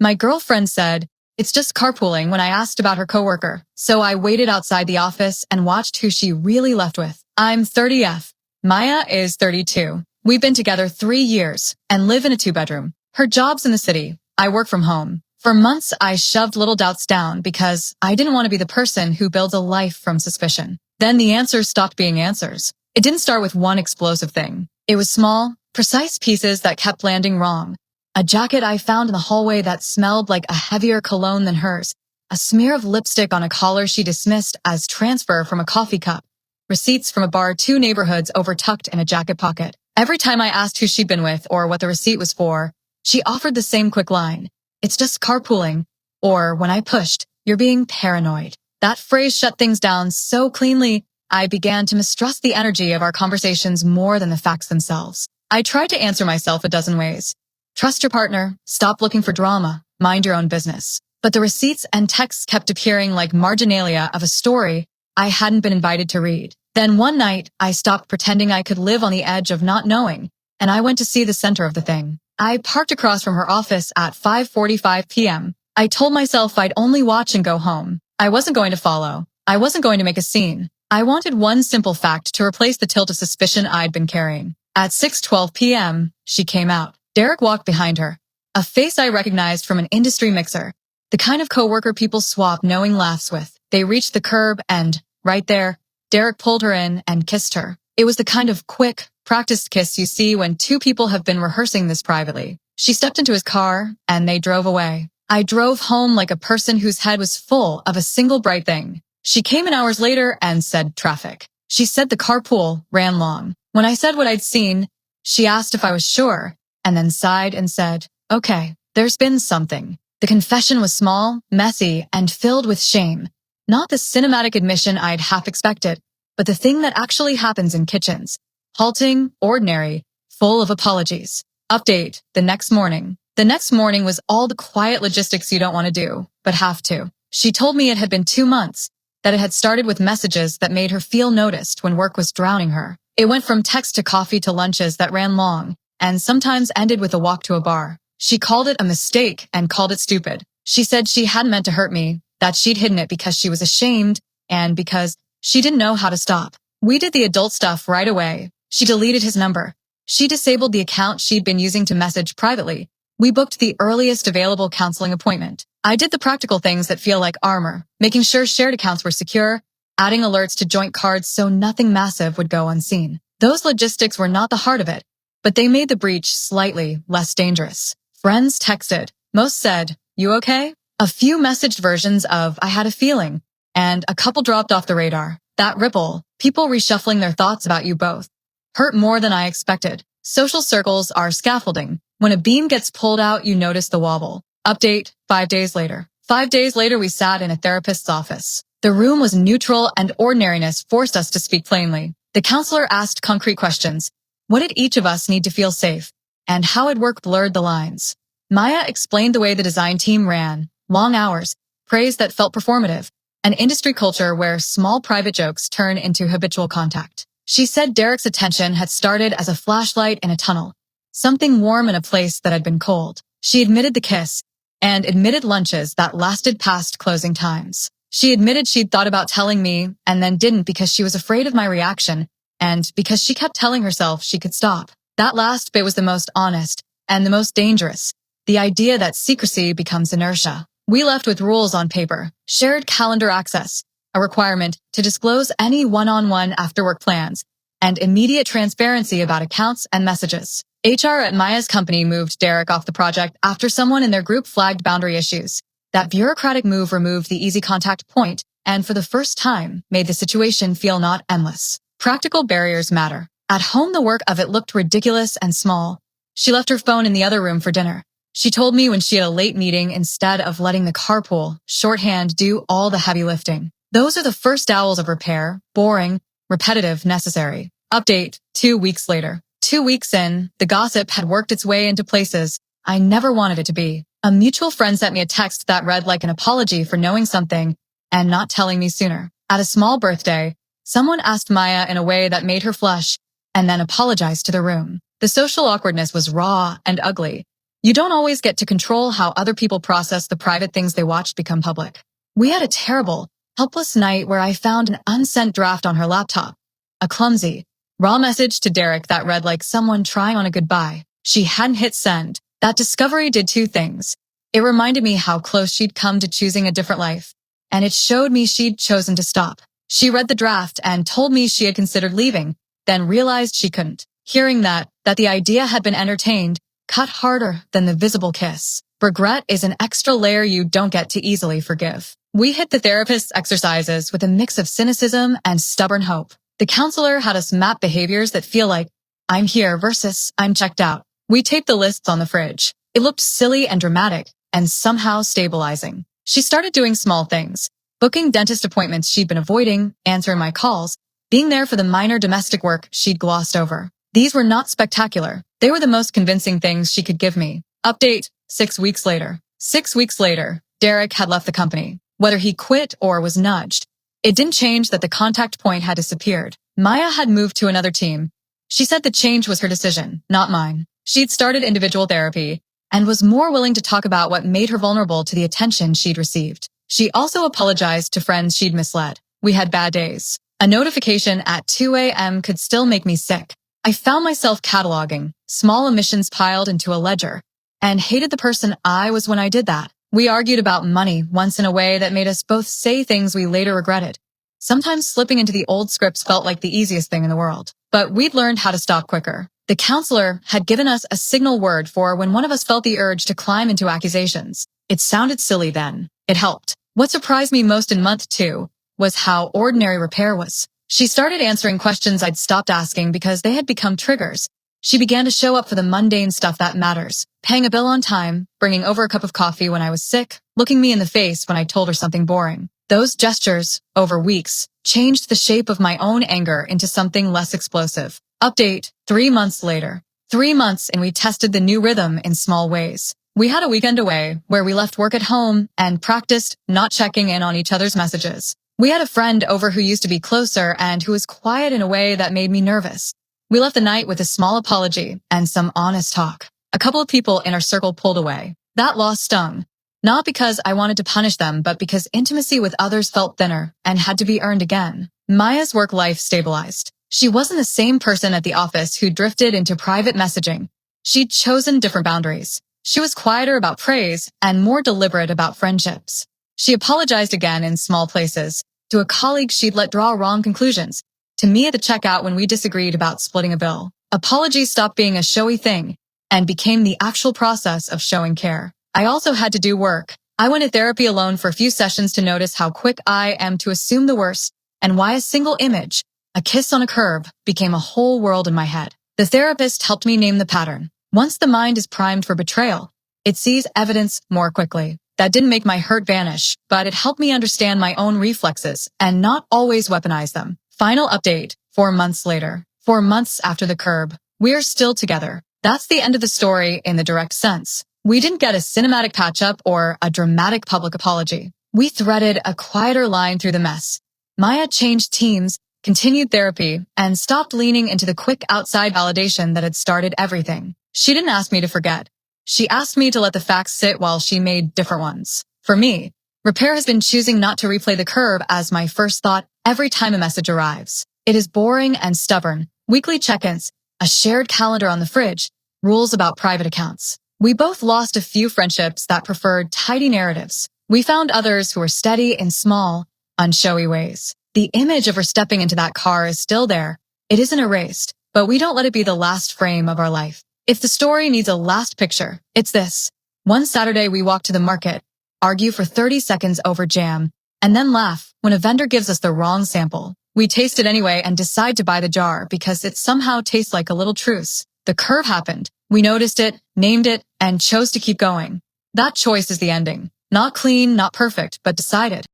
My girlfriend said, "It's just carpooling," when I asked about her coworker. So I waited outside the office and watched who she really left with. I'm 30F. Maya is 32. We've been together 3 years and live in a 2-bedroom. Her job's in the city. I work from home. For months, I shoved little doubts down because I didn't want to be the person who builds a life from suspicion. Then the answers stopped being answers. It didn't start with one explosive thing. It was small, precise pieces that kept landing wrong. A jacket I found in the hallway that smelled like a heavier cologne than hers. A smear of lipstick on a collar she dismissed as transfer from a coffee cup. Receipts from a bar 2 neighborhoods over tucked in a jacket pocket. Every time I asked who she'd been with or what the receipt was for, she offered the same quick line. "It's just carpooling." Or when I pushed, "You're being paranoid." That phrase shut things down so cleanly, I began to mistrust the energy of our conversations more than the facts themselves. I tried to answer myself a dozen ways. Trust your partner, stop looking for drama, mind your own business. But the receipts and texts kept appearing like marginalia of a story I hadn't been invited to read. Then one night, I stopped pretending I could live on the edge of not knowing, and I went to see the center of the thing. I parked across from her office at 5:45 p.m. I told myself I'd only watch and go home. I wasn't going to follow. I wasn't going to make a scene. I wanted one simple fact to replace the tilt of suspicion I'd been carrying. At 6:12 p.m., she came out. Derek walked behind her. A face I recognized from an industry mixer. The kind of coworker people swap knowing laughs with. They reached the curb and, right there, Derek pulled her in and kissed her. It was the kind of quick, practiced kiss you see when 2 people have been rehearsing this privately. She stepped into his car, and they drove away. I drove home like a person whose head was full of a single bright thing. She came in hours later and said traffic. She said the carpool ran long. When I said what I'd seen, she asked if I was sure, and then sighed and said, "Okay, there's been something." The confession was small, messy, and filled with shame. Not the cinematic admission I'd half expected, but the thing that actually happens in kitchens. Halting, ordinary, full of apologies. Update, the next morning. The next morning was all the quiet logistics you don't want to do, but have to. She told me it had been 2 months, that it had started with messages that made her feel noticed when work was drowning her. It went from text to coffee to lunches that ran long, and sometimes ended with a walk to a bar. She called it a mistake and called it stupid. She said she hadn't meant to hurt me, that she'd hidden it because she was ashamed, and because she didn't know how to stop. We did the adult stuff right away. She deleted his number. She disabled the account she'd been using to message privately. We booked the earliest available counseling appointment. I did the practical things that feel like armor, making sure shared accounts were secure, adding alerts to joint cards so nothing massive would go unseen. Those logistics were not the heart of it, but they made the breach slightly less dangerous. Friends texted. Most said, "You okay?" A few messaged versions of "I had a feeling," and a couple dropped off the radar. That ripple, people reshuffling their thoughts about you both, hurt more than I expected. Social circles are scaffolding. When a beam gets pulled out, you notice the wobble. Update, 5 days later. 5 days later, we sat in a therapist's office. The room was neutral and ordinariness forced us to speak plainly. The counselor asked concrete questions. What did each of us need to feel safe? And how at work blurred the lines. Maya explained the way the design team ran. Long hours, praise that felt performative, an industry culture where small private jokes turn into habitual contact. She said Derek's attention had started as a flashlight in a tunnel, something warm in a place that had been cold. She admitted the kiss, and admitted lunches that lasted past closing times. She admitted she'd thought about telling me, and then didn't because she was afraid of my reaction, and because she kept telling herself she could stop. That last bit was the most honest, and the most dangerous. The idea that secrecy becomes inertia. We left with rules on paper, shared calendar access, a requirement to disclose any one-on-one after-work plans, and immediate transparency about accounts and messages. HR at Maya's company moved Derek off the project after someone in their group flagged boundary issues. That bureaucratic move removed the easy contact point and for the first time made the situation feel not endless. Practical barriers matter. At home, the work of it looked ridiculous and small. She left her phone in the other room for dinner. She told me when she had a late meeting instead of letting the carpool, shorthand, do all the heavy lifting. Those are the first hours of repair, boring, repetitive, necessary. Update, 2 weeks later. 2 weeks in, the gossip had worked its way into places I never wanted it to be. A mutual friend sent me a text that read like an apology for knowing something and not telling me sooner. At a small birthday, someone asked Maya in a way that made her flush and then apologized to the room. The social awkwardness was raw and ugly. You don't always get to control how other people process the private things they watched become public. We had a terrible, helpless night where I found an unsent draft on her laptop. A clumsy, raw message to Derek that read like someone trying on a goodbye. She hadn't hit send. That discovery did two things. It reminded me how close she'd come to choosing a different life, and it showed me she'd chosen to stop. She read the draft and told me she had considered leaving, then realized she couldn't. Hearing that the idea had been entertained, cut harder than the visible kiss. Regret is an extra layer you don't get to easily forgive. We hit the therapist's exercises with a mix of cynicism and stubborn hope. The counselor had us map behaviors that feel like, I'm here versus I'm checked out. We taped the lists on the fridge. It looked silly and dramatic, and somehow stabilizing. She started doing small things, booking dentist appointments she'd been avoiding, answering my calls, being there for the minor domestic work she'd glossed over. These were not spectacular. They were the most convincing things she could give me. Update, 6 weeks later. 6 weeks later, Derek had left the company. Whether he quit or was nudged, it didn't change that the contact point had disappeared. Maya had moved to another team. She said the change was her decision, not mine. She'd started individual therapy and was more willing to talk about what made her vulnerable to the attention she'd received. She also apologized to friends she'd misled. We had bad days. A notification at 2 a.m. could still make me sick. I found myself cataloging, small omissions piled into a ledger, and hated the person I was when I did that. We argued about money once in a way that made us both say things we later regretted. Sometimes slipping into the old scripts felt like the easiest thing in the world. But we'd learned how to stop quicker. The counselor had given us a signal word for when one of us felt the urge to climb into accusations. It sounded silly then. It helped. What surprised me most in month 2 was how ordinary repair was. She started answering questions I'd stopped asking because they had become triggers. She began to show up for the mundane stuff that matters, paying a bill on time, bringing over a cup of coffee when I was sick, looking me in the face when I told her something boring. Those gestures, over weeks, changed the shape of my own anger into something less explosive. Update, 3 months later. 3 months and we tested the new rhythm in small ways. We had a weekend away where we left work at home and practiced not checking in on each other's messages. We had a friend over who used to be closer and who was quiet in a way that made me nervous. We left the night with a small apology and some honest talk. A couple of people in our circle pulled away. That loss stung. Not because I wanted to punish them, but because intimacy with others felt thinner and had to be earned again. Maya's work life stabilized. She wasn't the same person at the office who drifted into private messaging. She'd chosen different boundaries. She was quieter about praise and more deliberate about friendships. She apologized again in small places, to a colleague she'd let draw wrong conclusions, to me at the checkout when we disagreed about splitting a bill. Apologies stopped being a showy thing and became the actual process of showing care. I also had to do work. I went to therapy alone for a few sessions to notice how quick I am to assume the worst and why a single image, a kiss on a curb, became a whole world in my head. The therapist helped me name the pattern. Once the mind is primed for betrayal, it sees evidence more quickly. That didn't make my hurt vanish, but it helped me understand my own reflexes and not always weaponize them. Final update, 4 months later. 4 months after the curb. We're still together. That's the end of the story in the direct sense. We didn't get a cinematic patch-up or a dramatic public apology. We threaded a quieter line through the mess. Maya changed teams, continued therapy, and stopped leaning into the quick outside validation that had started everything. She didn't ask me to forget. She asked me to let the facts sit while she made different ones. For me, repair has been choosing not to replay the curb as my first thought every time a message arrives. It is boring and stubborn. Weekly check-ins, a shared calendar on the fridge, rules about private accounts. We both lost a few friendships that preferred tidy narratives. We found others who were steady in small, unshowy ways. The image of her stepping into that car is still there. It isn't erased, but we don't let it be the last frame of our life. If the story needs a last picture, it's this. One Saturday we walk to the market, argue for 30 seconds over jam, and then laugh when a vendor gives us the wrong sample. We taste it anyway and decide to buy the jar because it somehow tastes like a little truce. The curve happened. We noticed it, named it, and chose to keep going. That choice is the ending. Not clean, not perfect, but decided.